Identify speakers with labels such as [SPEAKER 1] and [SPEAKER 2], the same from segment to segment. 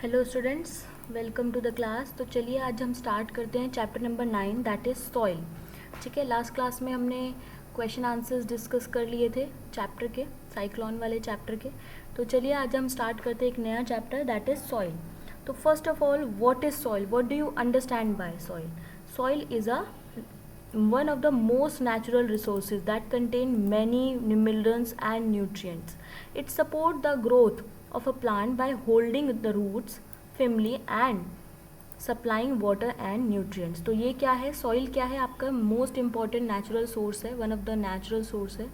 [SPEAKER 1] Hello students, welcome to the class. तो चलिए आज हम स्टार्ट करते हैं chapter number 9 that is soil. ठीक है, लास्ट क्लास में हमने क्वेश्चन आंसर्स डिस्कस कर लिए थे चैप्टर के, साइक्लोन वाले चैप्टर के। तो चलिए आज हम स्टार्ट करते हैं एक नया चैप्टर दैट इज़ सॉइल। तो first of all, what is soil? What do you understand by soil? Soil is a one of the most natural resources that contain many minerals and nutrients. It supports the growth of a plant by holding the roots firmly and supplying water and nutrients. तो ये क्या है? Soil क्या है? आपका most important natural source है, one of the natural source है,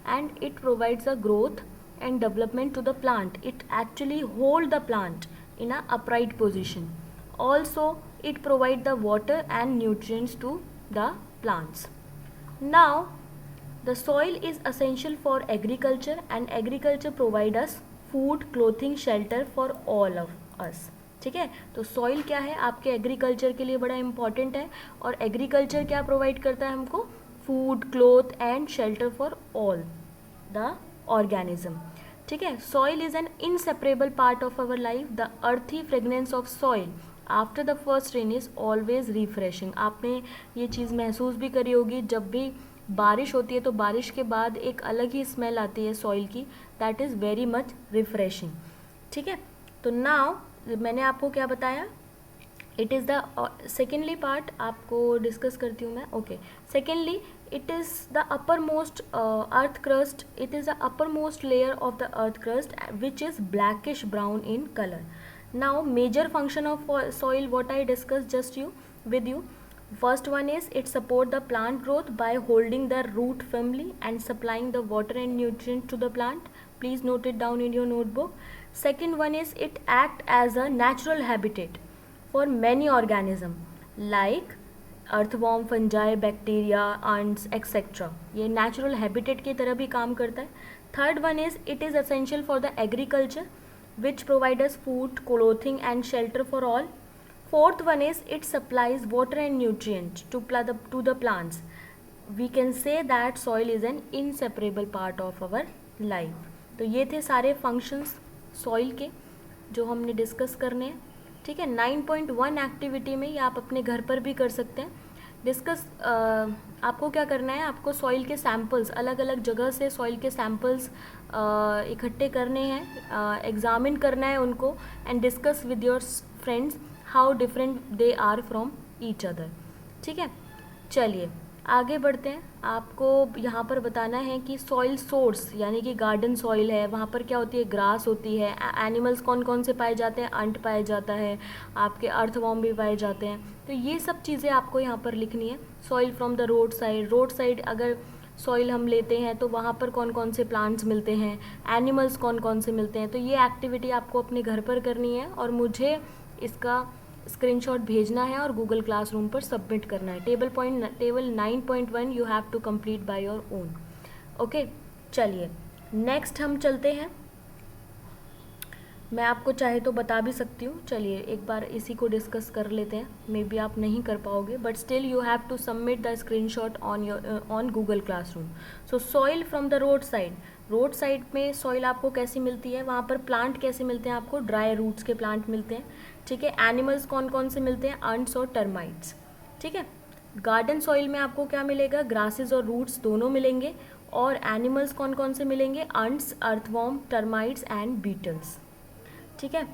[SPEAKER 1] and it provides a growth and development to the plant. It actually hold the plant in a upright position. Also, it provide the water and nutrients to the plants. Now, the soil is essential for agriculture, and agriculture provide us food, clothing, shelter for all of us. ठीक है, तो soil क्या है? आपके agriculture के लिए बड़ा important है, और एग्रीकल्चर क्या प्रोवाइड करता है हमको? Food, cloth and shelter for all the organism. ठीक है, soil is an inseparable part of our life. The earthy fragrance of soil after the first rain is always refreshing. आपने ये चीज़ महसूस भी करी होगी, जब भी बारिश होती है तो बारिश के बाद एक अलग ही स्मेल आती है सॉइल की, that is very much refreshing. ठीक है, तो नाउ मैंने आपको क्या बताया? It is the secondly part आपको डिस्कस करती हूँ मैं. Okay, secondly, it is the uppermost earth crust. It is the uppermost layer of the earth crust, which is blackish brown in color. Now, major function of soil, what I discussed just with you. First one is it support the plant growth by holding the root firmly and supplying the water and nutrients to the plant. Please note it down in your notebook. Second one is it act as a natural habitat for many organisms like earthworm, fungi, bacteria, ants etcetera. ये natural habitat की तरह भी काम करता है. Third one is it is essential for the agriculture which provide us food, clothing and shelter for all. Fourth one is it supplies water and nutrient to the plants. We can say that soil is an inseparable part of our life. तो ये थे सारे functions soil के जो हमने discuss करने हैं. ठीक है, 9.1 एक्टिविटी में ये आप अपने घर पर भी कर सकते हैं डिस्कस. आपको क्या करना है? आपको सॉइल के सैम्पल्स, अलग अलग जगह से सॉइल के सैम्पल्स इकट्ठे करने हैं, एग्जामिन करना है उनको, and discuss with your friends how different they are from each other. ठीक है, चलिए आगे बढ़ते हैं. आपको यहाँ पर बताना है कि सॉइल सोर्स, यानी कि गार्डन सॉइल है, वहाँ पर क्या होती है? ग्रास होती है. एनिमल्स कौन कौन से पाए जाते हैं? अंट पाए जाता है, आपके अर्थवॉर्म भी पाए जाते हैं. तो ये सब चीज़ें आपको यहाँ पर लिखनी है. Soil from the road side. Road side अगर सॉइल हम लेते हैं तो वहाँ पर कौन कौन से प्लांट्स मिलते हैं, एनिमल्स कौन कौन से मिलते हैं. तो ये एक्टिविटी आपको अपने घर पर करनी है और मुझे इसका स्क्रीनशॉट भेजना है और गूगल क्लासरूम पर सबमिट करना है. Table 9.1 you have to complete by your own. Okay, चलिए नेक्स्ट हम चलते हैं. मैं आपको चाहे तो बता भी सकती हूँ. चलिए एक बार इसी को डिस्कस कर लेते हैं. मे बी आप नहीं कर पाओगे, but still you have to submit the screenshot on Google classroom. So soil from the road side. Road side में सॉइल आपको कैसी मिलती है? वहाँ पर प्लांट कैसे मिलते हैं आपको? ड्राई रूट्स के प्लांट मिलते हैं. ठीक है, एनिमल्स कौन कौन से मिलते हैं? अंट्स और टर्माइट्स. ठीक है, गार्डन सॉइल में आपको क्या मिलेगा? ग्रासेस और रूट्स दोनों मिलेंगे. और एनिमल्स कौन कौन से मिलेंगे? Ants, earthworms, termites and beetles. ठीक है,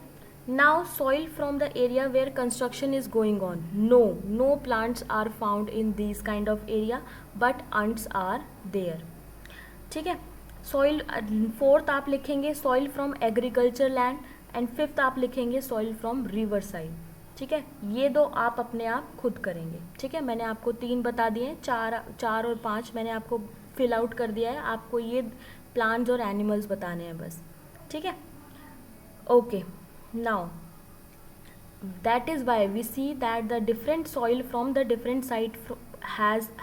[SPEAKER 1] now soil from the area where construction is going on. No plants are found in this kind of area, but ants are there. ठीक है, सॉइल फोर्थ आप लिखेंगे soil from agriculture land, and fifth आप लिखेंगे soil from river side. ठीक है, ये दो आप अपने आप खुद करेंगे. ठीक है, मैंने आपको 3 बता दिए हैं, 4 और 5 मैंने आपको फिल आउट कर दिया है. आपको ये प्लांट्स और एनिमल्स बताने हैं बस. ठीक है, okay. Now that is why we see that the different soil from the different site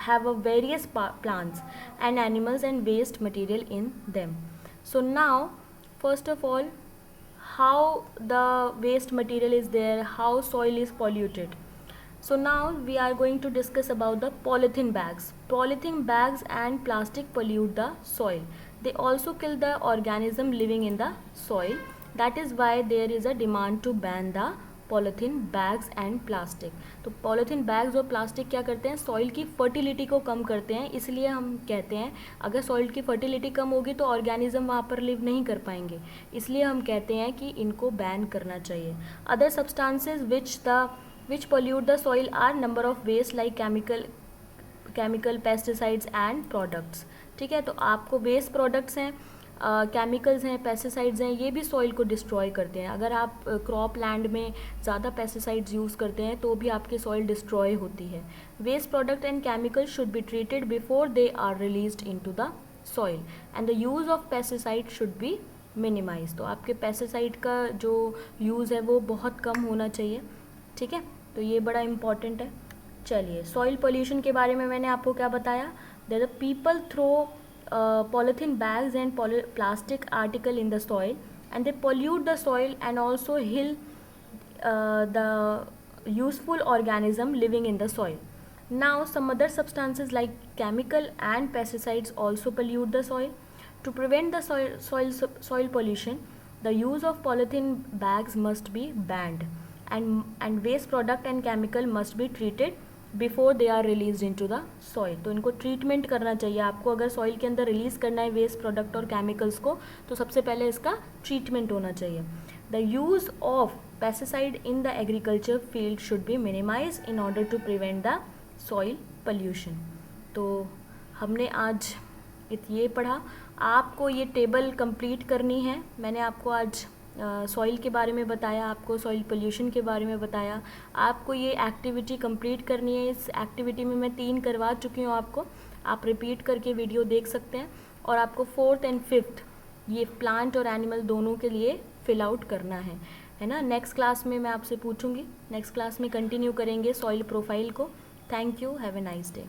[SPEAKER 1] have a various plants and animals and waste material in them. So now first of all, how the waste material is there, how soil is polluted. So now we are going to discuss about the polythene bags. Polythene bags and plastic pollute the soil. They also kill the organism living in the soil. That is why there is a demand to ban the polythene bags and plastic. तो polythene bags और plastic क्या करते हैं, soil की fertility को कम करते हैं, इसलिए हम कहते हैं अगर सॉइल की फर्टिलिटी कम होगी तो ऑर्गेनिज्म वहाँ पर लिव नहीं कर पाएंगे, इसलिए हम कहते हैं कि इनको बैन करना चाहिए। Other substances which pollute the soil are number of waste like chemical pesticides and products. ठीक है, तो आपको वेस्ट प्रोडक्ट्स हैं, केमिकल्स हैं, पेस्टिसाइड्स हैं, ये भी सॉइल को डिस्ट्रॉय करते हैं। अगर आप क्रॉप लैंड में ज़्यादा पेस्टिसाइड्स यूज़ करते हैं तो भी आपकी सॉइल डिस्ट्रॉय होती है। Waste product and chemicals should be treated before they are released into the soil and the use of pesticide should be minimise. तो आपके पेस्टिसाइड का जो यूज़ है वो बहुत कम होना चाहिए। ठीक है, तो ये बड़ा इम्पॉर्टेंट है। चलिए, सॉइल पोल्यूशन के बारे में मैंने आपको क्या बताया, that the people throw polythene bags and plastic article in the soil and they pollute the soil and also kill the useful organism living in the soil. Now some other substances like chemical and pesticides also pollute the soil. To prevent the soil pollution, the use of polythene bags must be banned and waste product and chemical must be treated before they are release into the soil. तो इनको treatment करना चाहिए आपको। अगर soil के अंदर release करना है वेस्ट प्रोडक्ट और केमिकल्स को तो सबसे पहले इसका ट्रीटमेंट होना चाहिए। The use of pesticide in the agriculture field should be minimise in order to prevent the soil pollution. तो हमने आज ये पढ़ा। आपको ये टेबल कंप्लीट करनी है। मैंने आपको आज सॉइल के बारे में बताया, आपको सॉइल पोल्यूशन के बारे में बताया। आपको ये एक्टिविटी कंप्लीट करनी है। इस एक्टिविटी में मैं 3 करवा चुकी हूँ आपको। आप रिपीट करके वीडियो देख सकते हैं और आपको 4th and 5th ये प्लांट और एनिमल दोनों के लिए फिल आउट करना है ना। नेक्स्ट क्लास में मैं आपसे पूछूंगी, नेक्स्ट क्लास में कंटिन्यू करेंगे सॉइल प्रोफाइल को। Thank you, have a nice day.